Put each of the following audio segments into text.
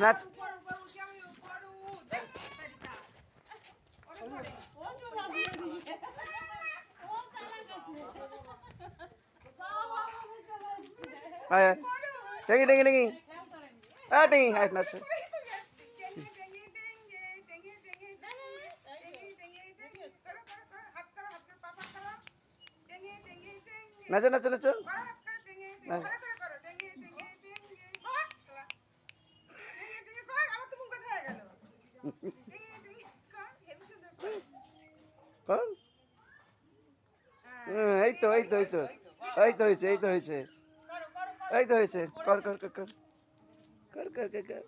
নাচ টেঙ্গি টেঙ্গি টেঙ্গি টেঙ্গি নাচ নাচো নাচো নাচো এই তো এই তো এই তো এই তো হয়েছে এই তো হয়েছে এই তো হয়েছে কর কর কর কর কর কর কর কর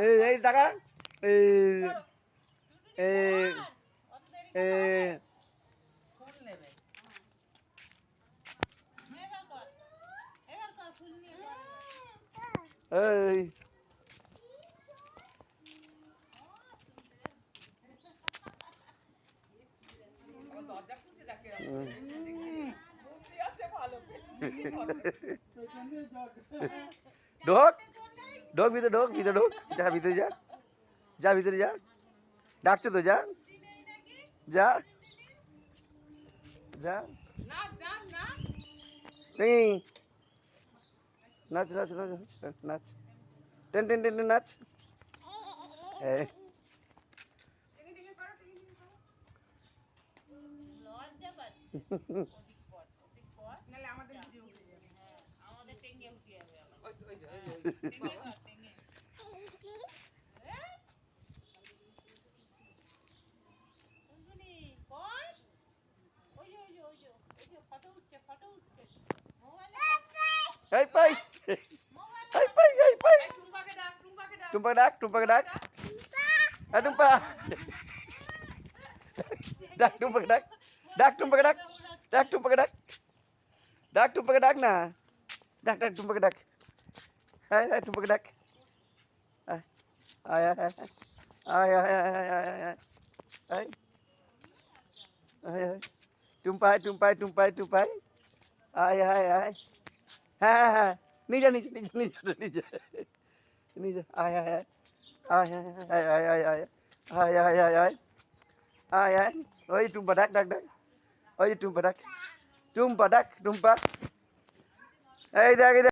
এই এই টাকা এই এই এই এই ঢোক ঢোক ভিতরে ঢোক ভিতরে ঢোক যা ভিতরে যা যা ভিতরে যা ডাকছো তো যা যা যা নাচ নাচ নাচ নাচ টেন টেন টেন নাচ এই পাই এই পাই এই পাই টুম্পা ডাক টুম্পাকে ডাক টুম্পা ডাক টুম্পাকে ডাক ডাক টুম্পাকে ডাক ডাক টুম্পাকে ডাক ডাক টুম্পাকে ডাক না ডাক ডাক টুম্পাকে ডাক হ্যাঁ হ্যাঁ টুম্পাকে ডাক আয় আয় আয় আয় আয় আয় আয় আয় টুম্পাই টুম্পাই টুম্পাই টুম্পাই আয় আয় আয় হ্যাঁ হ্যাঁ নিজে নিজে নিজে নিজে নিজে নিজে আয় আয় আয় আয় আয় আয় আয় আয় আয় আয় আয় আয় আয় ওই টুম্পা ডাক ডাক ডাক ওই টুম্পা ডাক টুম্পা ডাক টুম্পা এই দেখ